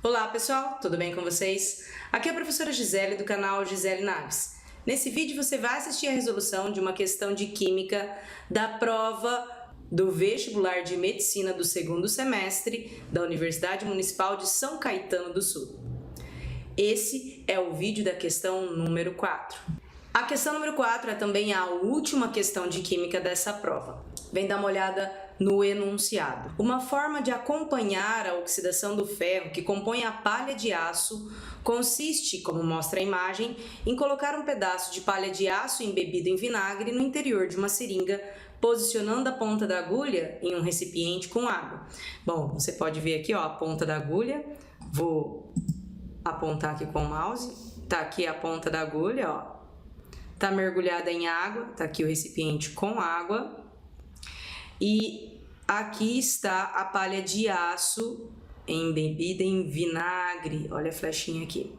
Olá pessoal, tudo bem com vocês? Aqui é a professora Gisele do canal Gisele Naves. Nesse vídeo você vai assistir a resolução de uma questão de Química da prova do vestibular de Medicina do segundo semestre da Universidade Municipal de São Caetano do Sul. Esse é o vídeo da questão número 4. A questão número 4 é também a última questão de Química dessa prova. Vem dar uma olhada no enunciado. Uma forma de acompanhar a oxidação do ferro que compõe a palha de aço consiste, como mostra a imagem, em colocar um pedaço de palha de aço embebido em vinagre no interior de uma seringa, posicionando a ponta da agulha em um recipiente com água. Bom, você pode ver aqui, ó, a ponta da agulha. Vou apontar aqui com o mouse. Tá aqui a ponta da agulha, ó. Tá mergulhada em água, tá aqui o recipiente com água. E aqui está a palha de aço embebida em vinagre. Olha a flechinha aqui.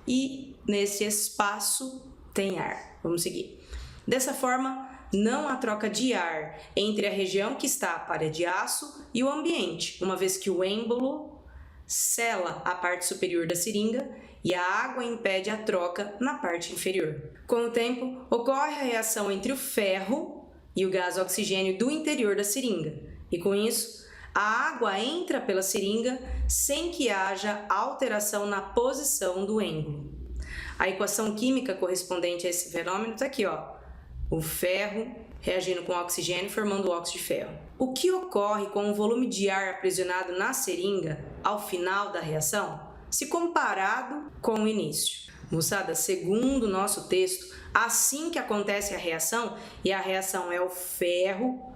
E nesse espaço tem ar. Vamos seguir. Dessa forma, não há troca de ar entre a região que está a palha de aço e o ambiente, uma vez que o êmbolo sela a parte superior da seringa e a água impede a troca na parte inferior. Com o tempo, ocorre a reação entre o ferro e o gás oxigênio do interior da seringa, e com isso, a água entra pela seringa sem que haja alteração na posição do êmbolo. A equação química correspondente a esse fenômeno está aqui, ó. O ferro reagindo com o oxigênio formando o óxido de ferro. O que ocorre com o volume de ar aprisionado na seringa ao final da reação, se comparado com o início? Moçada, segundo o nosso texto, assim que acontece a reação, e a reação é o ferro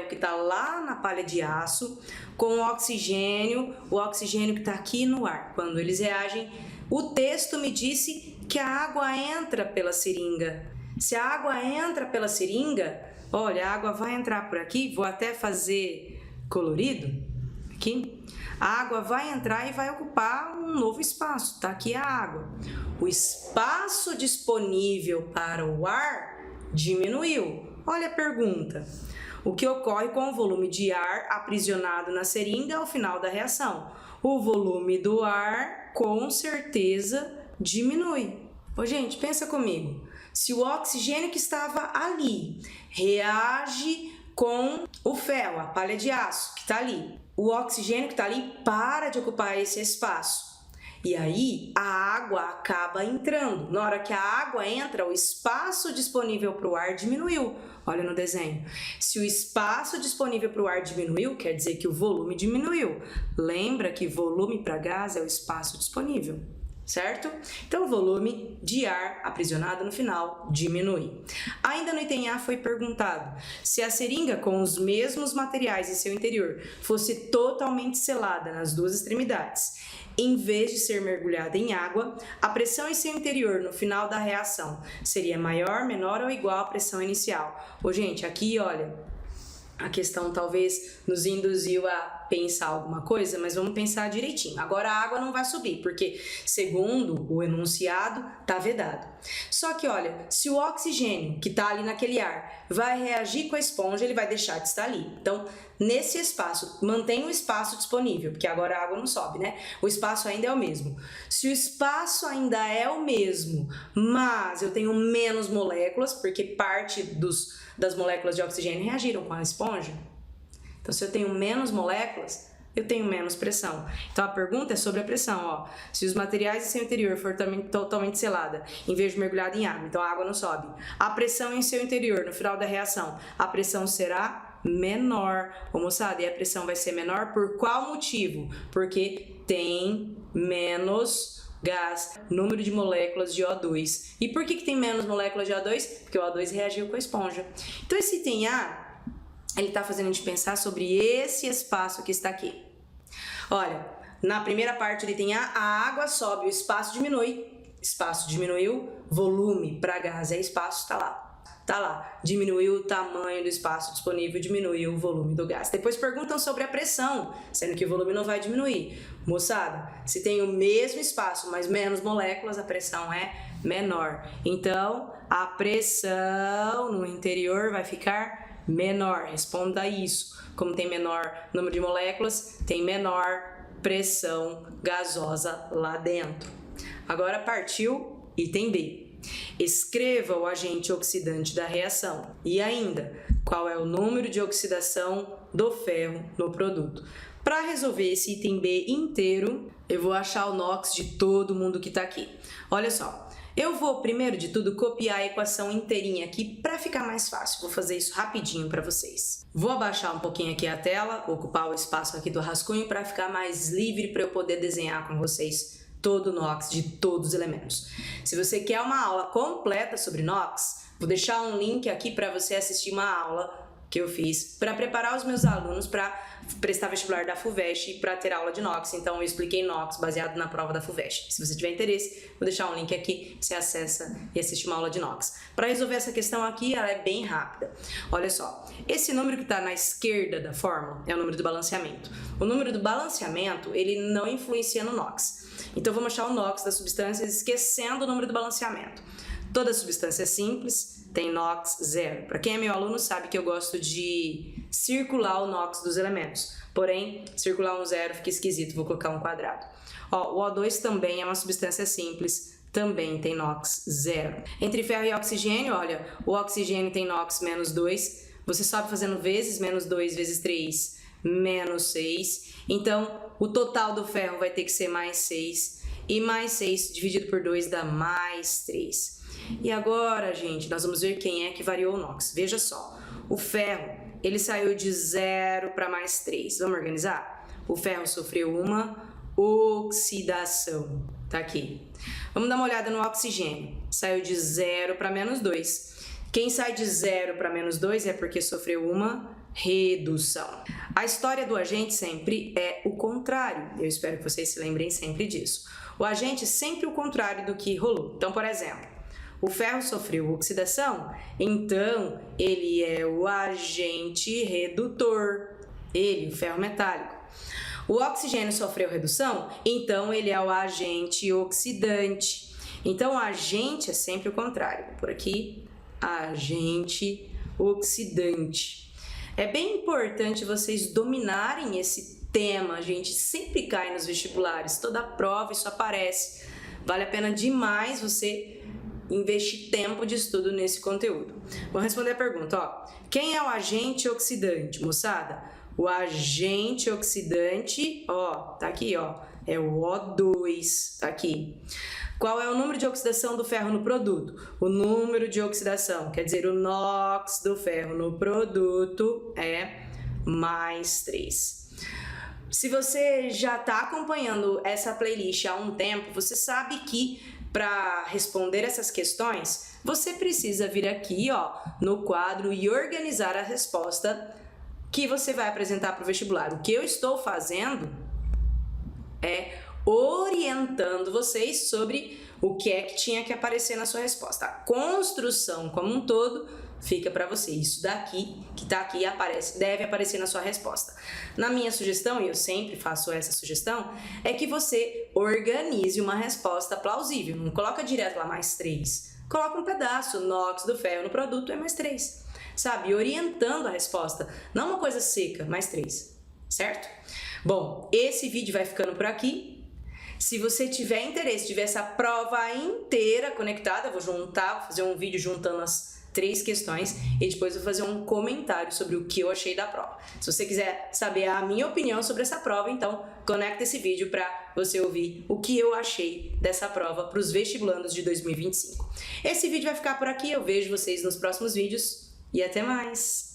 que está lá na palha de aço, com o oxigênio que está aqui no ar. Quando eles reagem, o texto me disse que a água entra pela seringa. Se a água entra pela seringa, olha, a água vai entrar por aqui, vou até fazer colorido aqui. A água vai entrar e vai ocupar um novo espaço, tá aqui a água. O espaço disponível para o ar diminuiu. Olha a pergunta. O que ocorre com o volume de ar aprisionado na seringa ao final da reação? O volume do ar, com certeza, diminui. Ô, gente, pensa comigo. Se o oxigênio que estava ali reage com o ferro, a palha de aço que está ali, o oxigênio que está ali para de ocupar esse espaço. E aí a água acaba entrando. Na hora que a água entra, o espaço disponível para o ar diminuiu. Olha no desenho. Se o espaço disponível para o ar diminuiu, quer dizer que o volume diminuiu. Lembra que volume para gás é o espaço disponível, certo? Então o volume de ar aprisionado no final diminui. Ainda no item A foi perguntado se a seringa com os mesmos materiais em seu interior fosse totalmente selada nas duas extremidades, em vez de ser mergulhada em água, a pressão em seu interior no final da reação seria maior, menor ou igual à pressão inicial. Ô, gente, aqui olha, a questão talvez nos induziu a pensar alguma coisa, mas vamos pensar direitinho. Agora a água não vai subir, porque segundo o enunciado, tá vedado. Só que olha, se o oxigênio que tá ali naquele ar vai reagir com a esponja, ele vai deixar de estar ali. Então, nesse espaço, mantém o espaço disponível, porque agora a água não sobe, né? O espaço ainda é o mesmo. Se o espaço ainda é o mesmo, mas eu tenho menos moléculas, porque parte das moléculas de oxigênio reagiram com a esponja. Então, se eu tenho menos moléculas, eu tenho menos pressão. Então, a pergunta é sobre a pressão, ó. Se os materiais em seu interior for totalmente selada, em vez de mergulhada em água, então a água não sobe. A pressão em seu interior, no final da reação, a pressão será menor. Ô, moçada, e a pressão vai ser menor por qual motivo? Porque tem menos gás, número de moléculas de O2. E por que tem menos moléculas de O2? Porque o O2 reagiu com a esponja. Então, esse item A, ele está fazendo a gente pensar sobre esse espaço que está aqui. Olha, na primeira parte do item A, a água sobe, o espaço diminui. Espaço diminuiu, volume para gás é espaço, tá lá. Tá lá, diminuiu o tamanho do espaço disponível, diminuiu o volume do gás. Depois perguntam sobre a pressão, sendo que o volume não vai diminuir. Moçada, se tem o mesmo espaço, mas menos moléculas, a pressão é menor. Então, a pressão no interior vai ficar menor. Responda isso. Como tem menor número de moléculas, tem menor pressão gasosa lá dentro. Agora partiu item B. Escreva o agente oxidante da reação. E ainda, qual é o número de oxidação do ferro no produto? Para resolver esse item B inteiro, eu vou achar o NOx de todo mundo que está aqui. Olha só, eu vou, primeiro de tudo, copiar a equação inteirinha aqui para ficar mais fácil. Vou fazer isso rapidinho para vocês. Vou abaixar um pouquinho aqui a tela, ocupar o espaço aqui do rascunho para ficar mais livre para eu poder desenhar com vocês todo o NOx de todos os elementos. Se você quer uma aula completa sobre NOx, vou deixar um link aqui para você assistir uma aula que eu fiz para preparar os meus alunos para prestar vestibular da FUVEST e para ter aula de NOx. Então eu expliquei NOx baseado na prova da FUVEST. Se você tiver interesse, vou deixar um link aqui, você acessa e assiste uma aula de NOx. Para resolver essa questão aqui, ela é bem rápida. Olha só, esse número que está na esquerda da fórmula é o número do balanceamento. O número do balanceamento, ele não influencia no NOx. Então vamos achar o NOx das substâncias esquecendo o número do balanceamento. Toda substância simples tem NOx zero. Para quem é meu aluno sabe que eu gosto de circular o NOx dos elementos. Porém, circular um zero fica esquisito, vou colocar um quadrado. Ó, o O2 também é uma substância simples, também tem NOx zero. Entre ferro e oxigênio, olha, o oxigênio tem NOx menos 2. Você sobe fazendo vezes, menos 2 vezes 3, menos 6. Então, o total do ferro vai ter que ser mais 6. E mais 6 dividido por 2 dá mais 3. E agora, gente, nós vamos ver quem é que variou o NOx. Veja só, o ferro, ele saiu de 0 para mais 3. Vamos organizar? O ferro sofreu uma oxidação. Tá aqui. Vamos dar uma olhada no oxigênio. Saiu de 0 para menos 2. Quem sai de 0 para menos 2 é porque sofreu uma redução. A história do agente sempre é o contrário. Eu espero que vocês se lembrem sempre disso. O agente é sempre o contrário do que rolou. Então, por exemplo, o ferro sofreu oxidação, então ele é o agente redutor. Ele, o ferro metálico. O oxigênio sofreu redução, então ele é o agente oxidante. Então, o agente é sempre o contrário. Por aqui, agente oxidante. É bem importante vocês dominarem esse tema, gente. Sempre cai nos vestibulares, toda prova isso aparece. Vale a pena demais você investir tempo de estudo nesse conteúdo. Vou responder a pergunta, ó. Quem é o agente oxidante, moçada? O agente oxidante, ó, tá aqui, ó, é o O2, tá aqui. Qual é o número de oxidação do ferro no produto? O número de oxidação, quer dizer, o NOx do ferro no produto é mais 3. Se você já está acompanhando essa playlist há um tempo, você sabe que para responder essas questões, você precisa vir aqui, ó, no quadro e organizar a resposta que você vai apresentar para o vestibular. O que eu estou fazendo é orientando vocês sobre o que é que tinha que aparecer na sua resposta. A construção como um todo fica para você. Isso daqui, que está aqui, deve aparecer na sua resposta. Na minha sugestão, e eu sempre faço essa sugestão, é que você organize uma resposta plausível. Não coloca direto lá mais 3. Coloca um pedaço, NOx do ferro no produto é mais 3. Sabe? Orientando a resposta. Não uma coisa seca, mais 3. Certo? Bom, esse vídeo vai ficando por aqui. Se você tiver interesse, tiver essa prova inteira conectada, eu vou fazer um vídeo juntando as 3 questões e depois eu vou fazer um comentário sobre o que eu achei da prova. Se você quiser saber a minha opinião sobre essa prova, então conecta esse vídeo para você ouvir o que eu achei dessa prova para os vestibulandos de 2025. Esse vídeo vai ficar por aqui, eu vejo vocês nos próximos vídeos e até mais!